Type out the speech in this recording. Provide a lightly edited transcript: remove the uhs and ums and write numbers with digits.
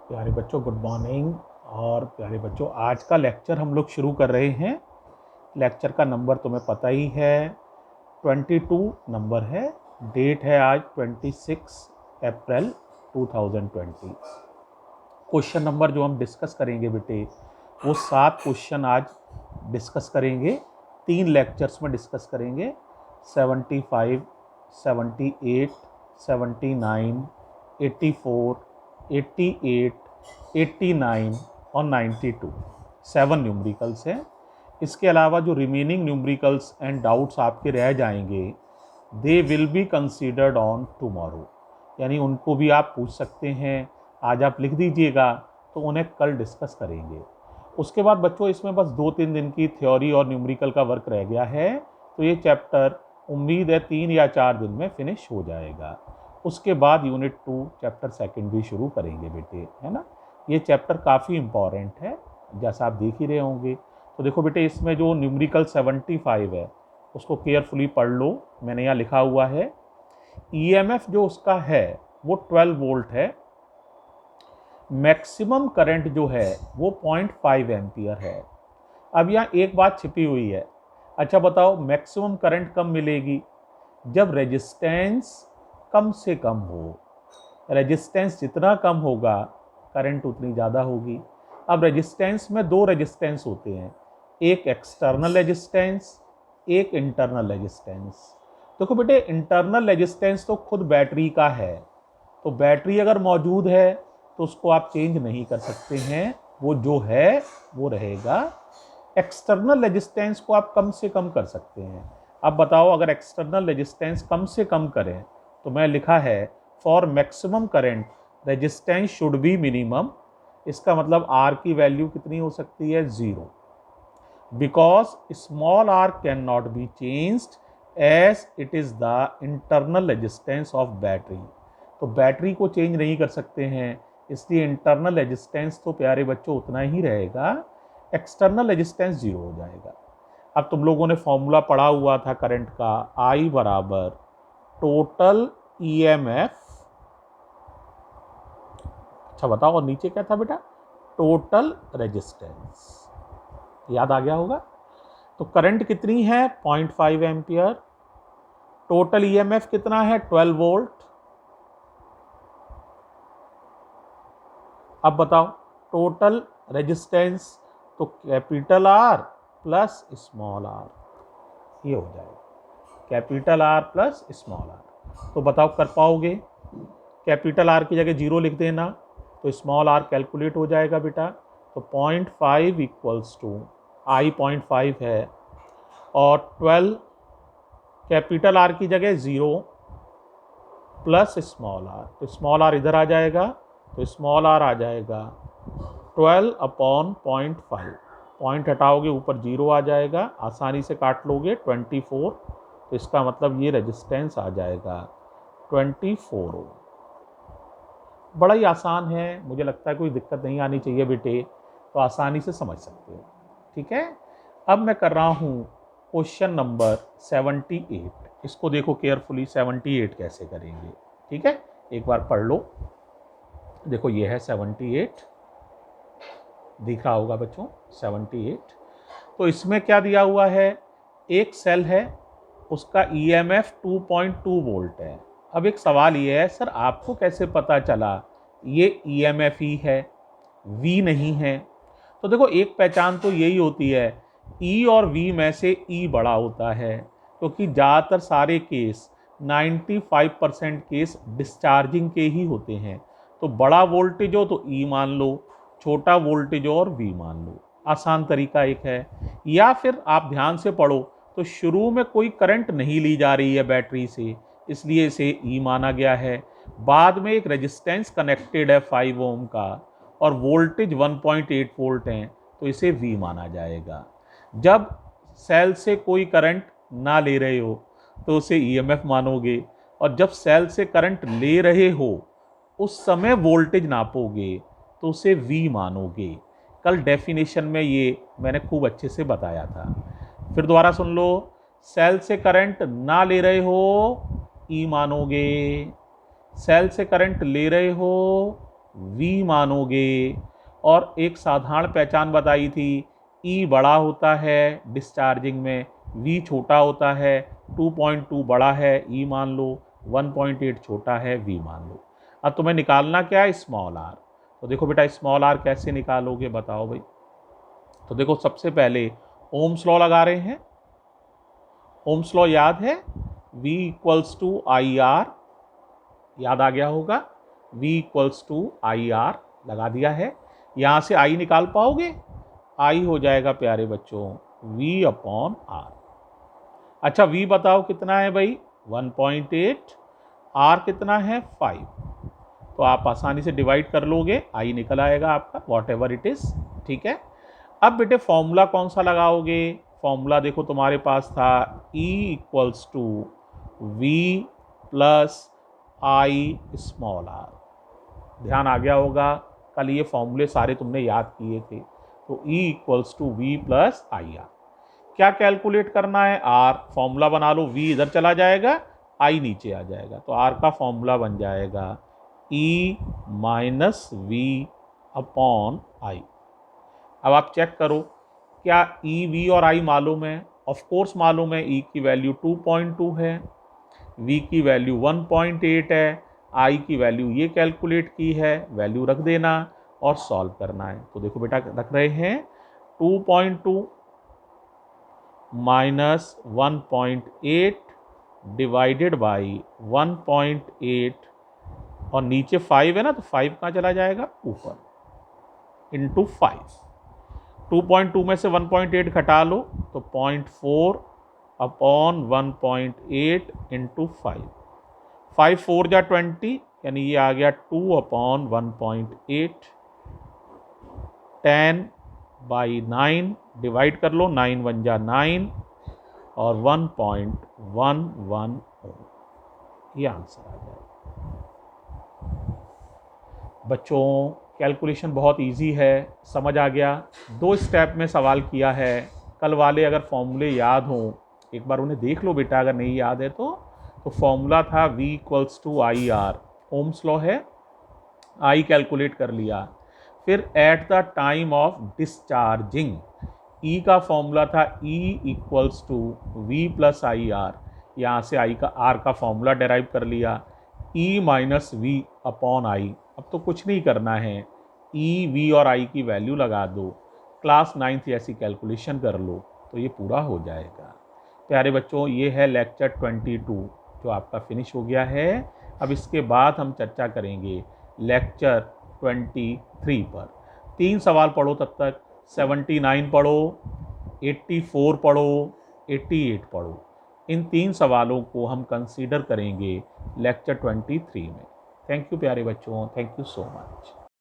प्यारे बच्चों good morning. और प्यारे बच्चों आज का लेक्चर हम लोग शुरू कर रहे हैं। लेक्चर का नंबर तुम्हें पता ही है, 22 नंबर है। डेट है आज 26 अप्रैल 2020। क्वेश्चन नंबर जो हम डिस्कस करेंगे बेटे, वो 7 क्वेश्चन आज डिस्कस करेंगे। 3 लेक्चर्स में डिस्कस करेंगे। 75, 78, 79, 84, 88, 89 और 92 7 न्यूमरिकल्स हैं। इसके अलावा जो रिमेनिंग न्यूमरिकल्स एंड डाउट्स आपके रह जाएंगे, they will be considered on tomorrow, यानी उनको भी आप पूछ सकते हैं। आज आप लिख दीजिएगा तो उन्हें कल डिस्कस करेंगे। उसके बाद बच्चों इसमें बस 2-3 दिन की थ्योरी और न्यूमरिकल का वर्क रह गया है, तो ये चैप्टर उम्मीद है 3 या 4 दिन में फिनिश हो जाएगा। उसके बाद यूनिट 2 चैप्टर सेकंड भी शुरू करेंगे बेटे, है ना। ये चैप्टर काफ़ी इम्पॉर्टेंट है, जैसा आप देख ही रहे होंगे। तो देखो बेटे, इसमें जो न्यूमरिकल 75 है उसको केयरफुली पढ़ लो। मैंने यहाँ लिखा हुआ है ईएमएफ जो उसका है वो 12 वोल्ट है। मैक्सिमम करंट जो है वो 0.5 एम्पियर है। अब यहाँ एक बात छिपी हुई है। अच्छा बताओ, मैक्सिमम करंट कब मिलेगी? जब रेजिस्टेंस कम से कम हो। रेजिस्टेंस जितना कम होगा करंट उतनी ज़्यादा होगी। अब रेजिस्टेंस में 2 रेजिस्टेंस होते हैं, एक एक्सटर्नल रेजिस्टेंस, एक इंटरनल रेजिस्टेंस। देखो बेटे, इंटरनल रेजिस्टेंस तो खुद बैटरी का है, तो बैटरी अगर मौजूद है तो उसको आप चेंज नहीं कर सकते हैं, वो जो है वो रहेगा। एक्सटर्नल रेजिस्टेंस को आप कम से कम कर सकते हैं। अब बताओ, अगर एक्सटर्नल रेजिस्टेंस कम से कम करें तो मैं लिखा है for maximum current resistance should be minimum. इसका मतलब आर की वैल्यू कितनी हो सकती है? 0, because small r can not be changed as it is the internal resistance of battery. तो बैटरी को चेंज नहीं कर सकते हैं, इसलिए इंटरनल रेजिस्टेंस तो प्यारे बच्चों उतना ही रहेगा, एक्सटर्नल रेजिस्टेंस 0 हो जाएगा। अब तुम लोगों ने फॉर्मूला पढ़ा हुआ था करंट का, I बराबर टोटल ईएमएफ। अच्छा बताओ, और नीचे क्या था बेटा? Total resistance. याद आ गया होगा। तो करंट कितनी है? 0.5 एम्पियर। टोटल ईएमएफ कितना है? 12 वोल्ट। अब बताओ टोटल रेजिस्टेंस, तो capital R plus small r, ये हो जाएगा capital R plus small r. तो बताओ कर पाओगे? कैपिटल आर की जगह 0 लिख देना, तो स्मॉल आर कैलकुलेट हो जाएगा बेटा। तो 0.5 इक्वल्स टू आई 0.5 है, और 12 कैपिटल आर की जगह 0 प्लस स्मॉल आर, तो स्मॉल आर इधर आ जाएगा, तो स्मॉल आर आ जाएगा 12/0.5। पॉइंट हटाओगे ऊपर 0 आ जाएगा, आसानी से काट लोगे 24, तो इसका मतलब ये रेजिस्टेंस आ जाएगा 24 ओम। बड़ा ही आसान है, मुझे लगता है कोई दिक्कत नहीं आनी चाहिए बेटे, तो आसानी से समझ सकते हो। ठीक है, अब मैं कर रहा हूँ क्वेश्चन नंबर 78। इसको देखो केयरफुली, 78 कैसे करेंगे। ठीक है, एक बार पढ़ लो। देखो ये है 78, दिख रहा होगा बच्चों 78। तो इसमें क्या दिया हुआ है? एक सेल है, उसका ईएमएफ 2.2 वोल्ट है। अब एक सवाल ये है, सर आपको कैसे पता चला ये ईएमएफ ही है, वी नहीं है? तो देखो, एक पहचान तो यही होती है, ई और वी में से ई बड़ा होता है, क्योंकि ज़्यादातर सारे केस 95% केस डिस्चार्जिंग के ही होते हैं। तो बड़ा वोल्टेज हो तो ई मान लो, छोटा वोल्टेज हो और वी मान लो। आसान तरीका एक है। या फिर आप ध्यान से पढ़ो, तो शुरू में कोई करंट नहीं ली जा रही है बैटरी से, इसलिए इसे ई माना गया है। बाद में एक रेजिस्टेंस कनेक्टेड है 5 ओम का, और वोल्टेज 1.8 वोल्ट हैं, तो इसे वी माना जाएगा। जब सेल से कोई करंट ना ले रहे हो तो उसे ईएमएफ मानोगे, और जब सेल से करंट ले रहे हो उस समय वोल्टेज नापोगे तो उसे वी मानोगे। कल डेफिनेशन में ये मैंने खूब अच्छे से बताया था। फिर दोबारा सुन लो, सेल से करंट ना ले रहे हो ई मानोगे, सेल से करंट ले रहे हो V मानोगे। और एक साधारण पहचान बताई थी, E बड़ा होता है डिस्चार्जिंग में, V छोटा होता है, 2.2 बड़ा है E मान लो, 1.8 छोटा है V मान लो। अब तुम्हें निकालना क्या है, स्मॉल r। तो देखो बेटा स्मॉल r कैसे निकालोगे बताओ भाई। तो देखो सबसे पहले ओम्स लॉ लगा रहे हैं। ओम्स लॉ याद है, V equals to I R, याद आ गया होगा। V equals to I R लगा दिया है। यहां से I निकाल पाओगे, I हो जाएगा प्यारे बच्चों V अपॉन R। अच्छा V बताओ कितना है भाई, 1.8, R कितना है 5। तो आप आसानी से डिवाइड कर लोगे, I निकल आएगा आपका, वॉट एवर इट इज। ठीक है। अब बेटे फॉर्मूला कौन सा लगाओगे, फॉर्मूला देखो तुम्हारे पास था E equals to V plus I small r। ध्यान आ गया होगा, कल ये फॉर्मूले सारे तुमने याद किए थे। तो E equals to V plus I R. क्या कैलकुलेट करना है, R फॉर्मूला बना लो, V इधर चला जाएगा, I नीचे आ जाएगा। तो R का फॉर्मूला बन जाएगा E minus V upon I. अब आप चेक करो, क्या E, V और I मालूम है? ऑफ कोर्स मालूम है। E की वैल्यू 2.2 है, V की वैल्यू 1.8 है, I की वैल्यू ये कैलकुलेट की है, वैल्यू रख देना और सॉल्व करना है। तो देखो बेटा रख रहे हैं 2.2 माइनस 1.8 डिवाइडेड बाई 1.8, और नीचे 5 है ना, तो 5 कहाँ चला जाएगा ऊपर, इंटू 5। 2.2 में से 1.8 घटा लो तो 0.4 अपॉन 1.8 इंटू 5। 5 4 जा 20, यानी ये आ गया 2 अपॉन 1.8। 10 बाई 9 डिवाइड कर लो, 9 1 जा 9 और 1.11 ये आंसर आ जाएगा। बच्चों कैलकुलेशन बहुत इजी है, समझ आ गया। 2 स्टेप में सवाल किया है। कल वाले अगर फॉर्मूले याद हों एक बार उन्हें देख लो बेटा, अगर नहीं याद है तो फॉर्मूला था V equals to I R, Ohm's law है, I कैलकुलेट कर लिया। फिर at the time of discharging E का फॉर्मूला था E equals to V plus I R, यहाँ से I का R का फॉर्मूला डेराइव कर लिया, E minus V upon I. अब तो कुछ नहीं करना है, E, V और I की वैल्यू लगा दो, क्लास 9th ऐसी कैलकुलेशन कर लो, तो ये पूरा हो जाएगा। प्यारे बच्चों ये है लेक्चर 22 जो आपका फिनिश हो गया है। अब इसके बाद हम चर्चा करेंगे लेक्चर 23 पर। 3 सवाल पढ़ो तब तक, 79 पढ़ो, 84 पढ़ो, 88 पढ़ो। इन 3 सवालों को हम कंसीडर करेंगे लेक्चर 23 में। थैंक यू प्यारे बच्चों, थैंक यू सो मच।